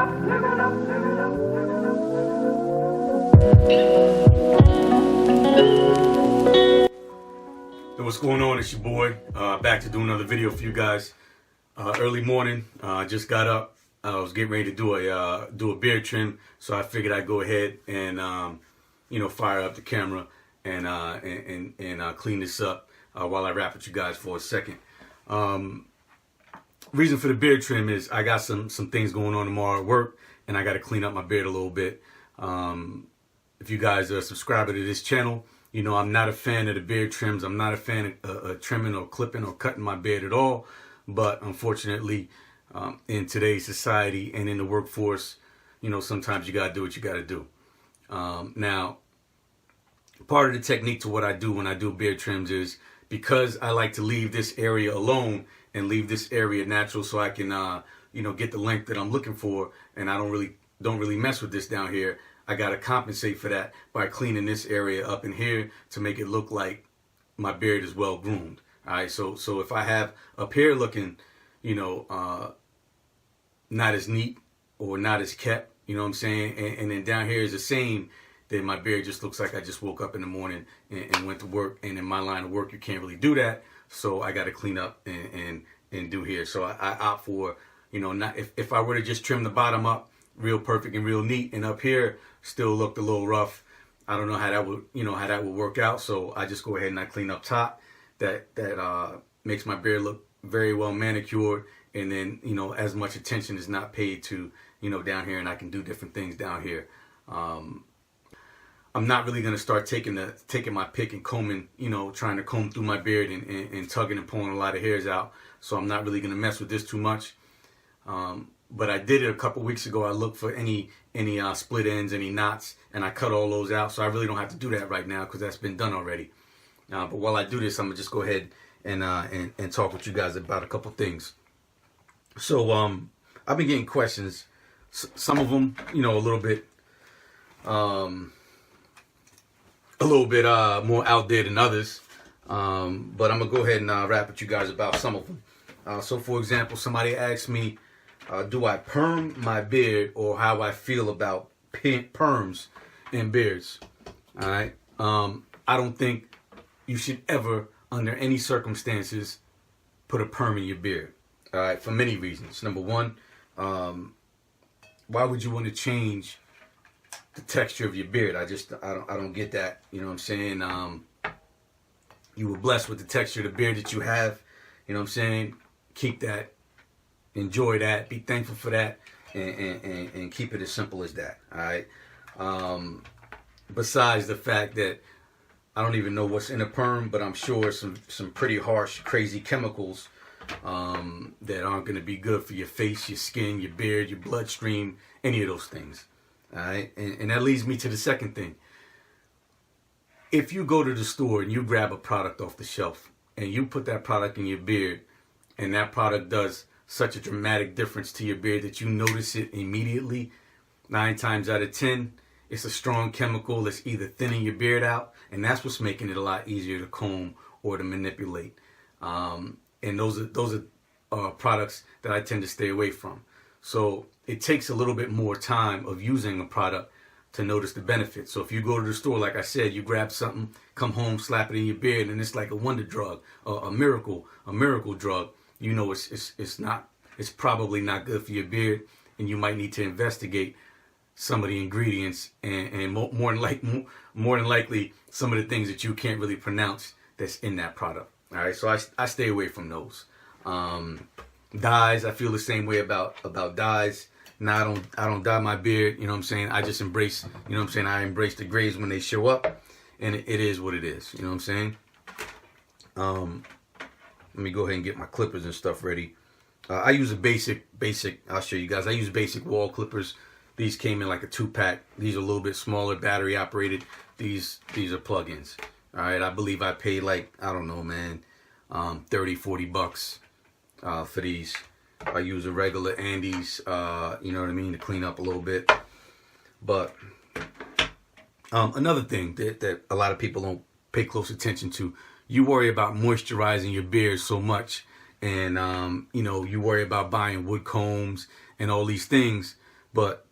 Hey, what's going on? It's your boy. Back to do another video for you guys. Early morning. Just got up. I was getting ready to do a beard trim, so I figured I'd go ahead and fire up the camera and clean this up while I rap with you guys for a second. Reason for the beard trim is I got some things going on tomorrow at work, and I got to clean up my beard a little bit. If you guys are a subscriber to this channel, you know I'm not a fan of the beard trims. I'm not a fan of trimming or clipping or cutting my beard at all. But unfortunately, in today's society and in the workforce, you know, sometimes you got to do what you got to do. Now, part of the technique to what I do when I do beard trims is because I like to leave this area alone and leave this area natural so I can, get the length that I'm looking for, and I don't really mess with this down here. I got to compensate for that by cleaning this area up in here to make it look like my beard is well groomed. All right, so if I have up here looking, not as neat or not as kept, you know what I'm saying, and then down here is the same, then my beard just looks like I just woke up in the morning and went to work. And in my line of work, you can't really do that, so I got to clean up and do here. So I opt for, not if I were to just trim the bottom up real perfect and real neat, and up here still looked a little rough, I don't know how that would work out. So I just go ahead and I clean up top. That makes my beard look very well manicured, and then as much attention is not paid to down here, and I can do different things down here. I'm not really gonna start taking my pick and combing, trying to comb through my beard and tugging and pulling a lot of hairs out. So I'm not really gonna mess with this too much. But I did it a couple weeks ago. I looked for any split ends, any knots, and I cut all those out. So I really don't have to do that right now because that's been done already. But while I do this, I'm gonna just go ahead and talk with you guys about a couple things. So I've been getting questions. Some of them, a little bit more out there than others. But I'm gonna go ahead and rap with you guys about some of them. So for example, somebody asked me, do I perm my beard or how I feel about perms and beards? All right. I don't think you should ever, under any circumstances, put a perm in your beard. All right, for many reasons. Number one, why would you want to change the texture of your beard? I don't get that. You know what I'm saying? You were blessed with the texture of the beard that you have. You know what I'm saying? Keep that, enjoy that, be thankful for that, and keep it as simple as that. All right. Besides the fact that I don't even know what's in a perm, but I'm sure some pretty harsh, crazy chemicals that aren't going to be good for your face, your skin, your beard, your bloodstream, any of those things. All right, and that leads me to the second thing. If you go to the store and you grab a product off the shelf and you put that product in your beard, and that product does such a dramatic difference to your beard that you notice it immediately, 9 times out of 10, it's a strong chemical that's either thinning your beard out, and that's what's making it a lot easier to comb or to manipulate. And those are products that I tend to stay away from. So it takes a little bit more time of using a product to notice the benefits. So if you go to the store, like I said, you grab something, come home, slap it in your beard, and it's like a wonder drug, a miracle drug. It's probably not good for your beard, and you might need to investigate some of the ingredients and more than likely some of the things that you can't really pronounce that's in that product. All right, so I stay away from those. Dyes, I feel the same way about dyes. Now I don't dye my beard, you know what I'm saying? I just embrace, I embrace the grays when they show up, and it is what it is, you know what I'm saying? Let me go ahead and get my clippers and stuff ready. I use a basic, I'll show you guys. I use basic wall clippers. These came in like a 2-pack. These are a little bit smaller, battery operated. These are plugins. All right, I believe I paid like, I don't know, man, 30, 40 bucks for these. I use a regular Andes, you know what I mean, to clean up a little bit. But another thing that a lot of people don't pay close attention to, you worry about moisturizing your beard so much, and you worry about buying wood combs and all these things, but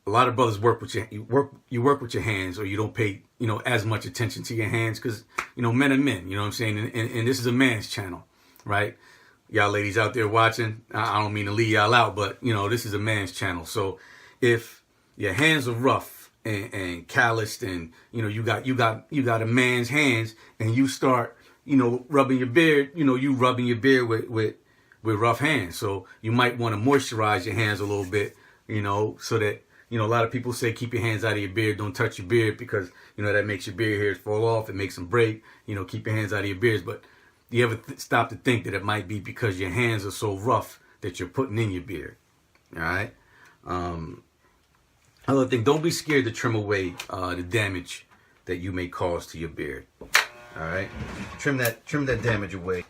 a lot of brothers work with you work with your hands, or you don't pay, you know, as much attention to your hands, because, you know, men are men, you know what I'm saying? And this is a man's channel, right? Y'all ladies out there watching, I don't mean to leave y'all out, but, you know, this is a man's channel. So if your hands are rough and calloused, and, you know, you got a man's hands, and you start, you know, rubbing your beard, you know, you rubbing your beard with rough hands. So you might want to moisturize your hands a little bit, you know, so that, you know, a lot of people say keep your hands out of your beard, don't touch your beard, because, you know, that makes your beard hairs fall off, it makes them break, you know, keep your hands out of your beards. But do you ever stop to think that it might be because your hands are so rough that you're putting in your beard? All right. Another thing, don't be scared to trim away the damage that you may cause to your beard. All right. Trim that damage away.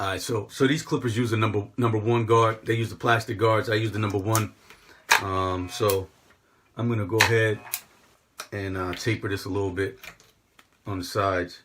All right, so these clippers use a number one guard. They use the plastic guards. I use the number one. So I'm gonna go ahead and taper this a little bit on the sides.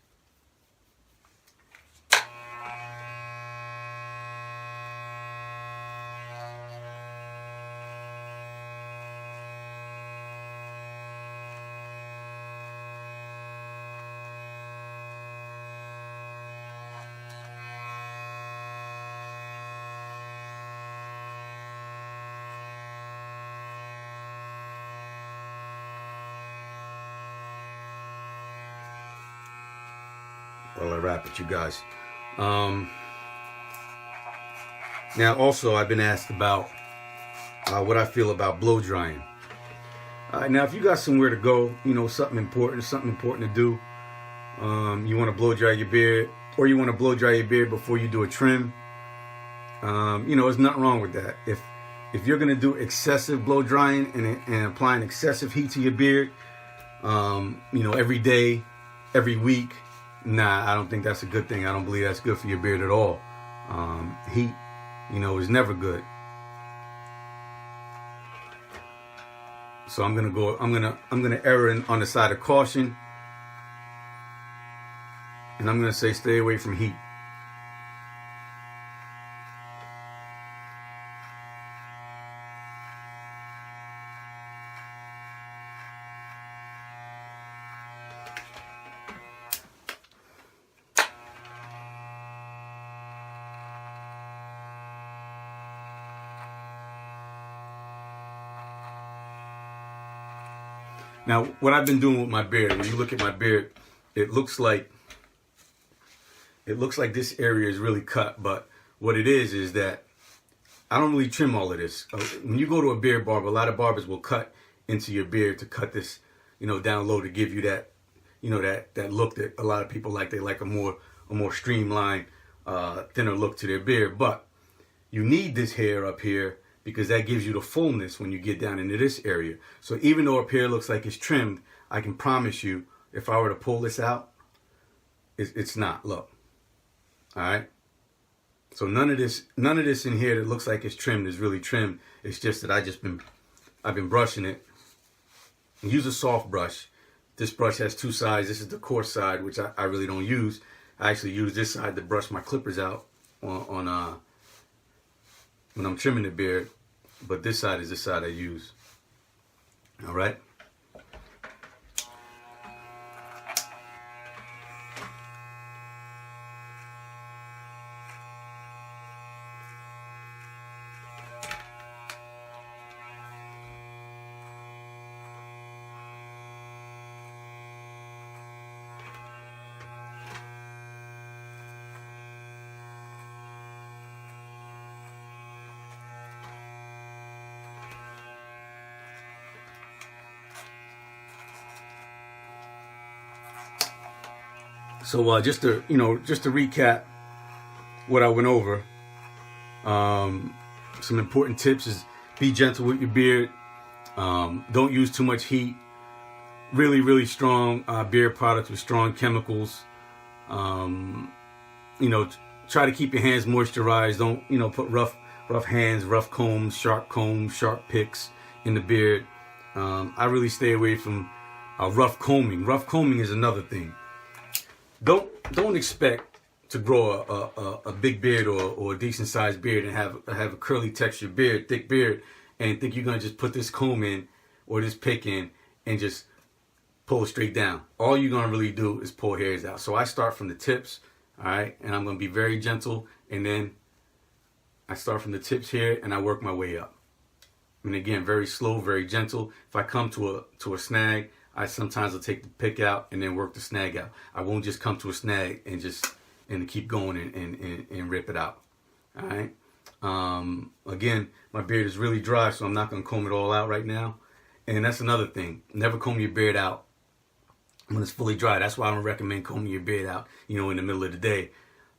While I wrap it, you guys. Now, also, I've been asked about what I feel about blow drying. Now, if you got somewhere to go, you know, something important to do, you want to blow dry your beard, or you want to blow dry your beard before you do a trim, you know, there's nothing wrong with that. If you're going to do excessive blow drying and applying excessive heat to your beard, you know, every day, every week, nah, I don't think that's a good thing. I don't believe that's good for your beard at all. Heat, you know, is never good. So I'm gonna err on the side of caution, and I'm gonna say stay away from heat. Now, what I've been doing with my beard, when you look at my beard, it looks like this area is really cut, but what it is that I don't really trim all of this. When you go to a beard barber, a lot of barbers will cut into your beard to cut this, you know, down low, to give you that, you know, that look that a lot of people like. They like a more streamlined, thinner look to their beard. But you need this hair up here, because that gives you the fullness when you get down into this area. So even though up here looks like it's trimmed, I can promise you, if I were to pull this out, it's not. Look. All right. So none of this in here that looks like it's trimmed is really trimmed. It's just that I've been brushing it. Use a soft brush. This brush has two sides. This is the coarse side, which I really don't use. I actually use this side to brush my clippers out on when I'm trimming the beard, but this side is the side I use. All right. So just to recap what I went over, some important tips is be gentle with your beard. Don't use too much heat. Really strong beard products with strong chemicals. Try to keep your hands moisturized. Don't put rough hands, rough combs, sharp picks in the beard. I really stay away from rough combing. Rough combing is another thing. Don't expect to grow a big beard or a decent sized beard and have a curly textured beard, thick beard, and think you're gonna just put this comb in or this pick in and just pull it straight down. All you're gonna really do is pull hairs out. So I start from the tips, all right, and I'm gonna be very gentle, and then I start from the tips here and I work my way up. And again, very slow, very gentle. If I come to a snag, I sometimes will take the pick out and then work the snag out. I won't just come to a snag and keep going and rip it out. All right. Again, my beard is really dry, so I'm not gonna comb it all out right now. And that's another thing. Never comb your beard out when it's fully dry. That's why I don't recommend combing your beard out, you know, in the middle of the day.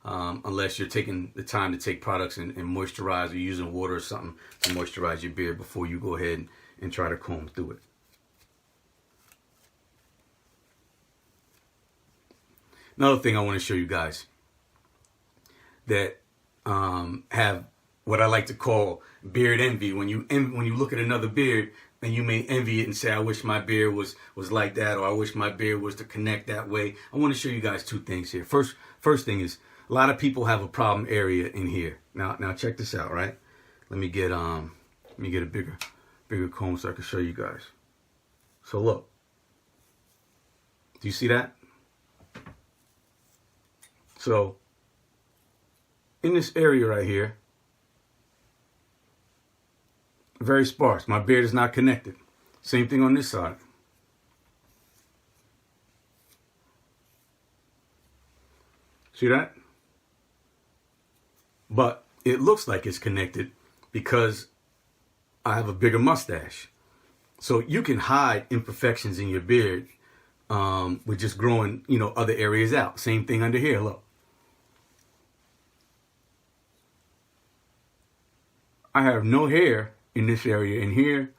Unless you're taking the time to take products and moisturize, or using water or something to moisturize your beard before you go ahead and try to comb through it. Another thing I want to show you guys that have what I like to call beard envy. When you look at another beard and you may envy it and say, I wish my beard was like that, or I wish my beard was to connect that way. I want to show you guys two things here. First thing is, a lot of people have a problem area in here. Now check this out, right? Let me get a bigger comb so I can show you guys. So look. Do you see that? So in this area right here, very sparse. My beard is not connected. Same thing on this side. See that? But it looks like it's connected because I have a bigger mustache. So you can hide imperfections in your beard with just growing, you know, other areas out. Same thing under here, look. I have no hair in this area in here,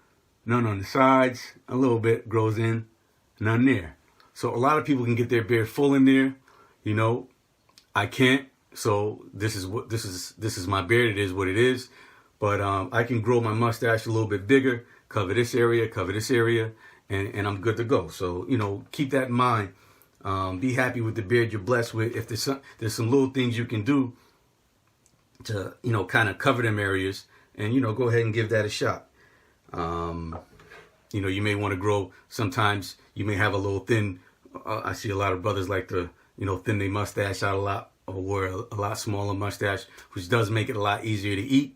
none on the sides, a little bit grows in, none there. So a lot of people can get their beard full in there, you know. I can't. So this is my beard. It is what it is. But I can grow my mustache a little bit bigger, cover this area, and I'm good to go. So, you know, keep that in mind. Be happy with the beard you're blessed with. If there's some little things you can do to, you know, kind of cover them areas, and, you know, go ahead and give that a shot. You know, you may want to grow. Sometimes you may have a little thin. I see a lot of brothers like to, you know, thin their mustache out a lot, or wear a lot smaller mustache, which does make it a lot easier to eat.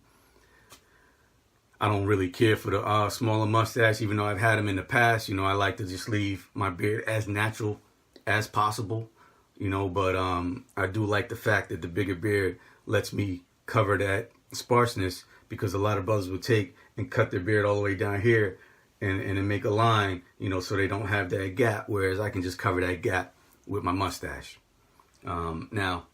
I don't really care for the smaller mustache, even though I've had them in the past. You know, I like to just leave my beard as natural as possible, you know, but I do like the fact that the bigger beard lets me cover that sparseness, because a lot of brothers will take and cut their beard all the way down here and then make a line, you know, so they don't have that gap, whereas I can just cover that gap with my mustache. Now,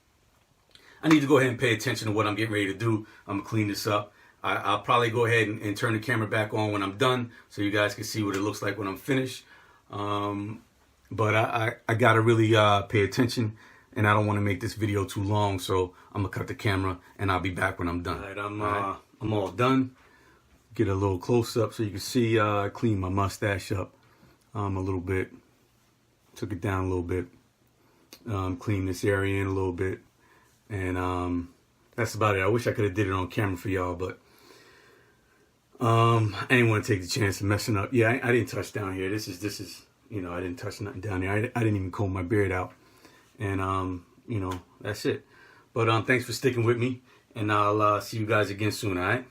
I need to go ahead and pay attention to what I'm getting ready to do. I'm going to clean this up. I'll probably go ahead and turn the camera back on when I'm done, so you guys can see what it looks like when I'm finished. But I got to really pay attention, and I don't want to make this video too long, so I'm going to cut the camera, and I'll be back when I'm done. All right, I'm all done. Get a little close up so you can see I cleaned my mustache up a little bit. Took it down a little bit. Cleaned this area in a little bit. And that's about it. I wish I could have did it on camera for y'all, but I didn't want to take the chance of messing up. Yeah, I didn't touch down here. This is you know, I didn't touch nothing down here. I didn't even comb my beard out. And you know, that's it. But thanks for sticking with me, and I'll see you guys again soon, all right?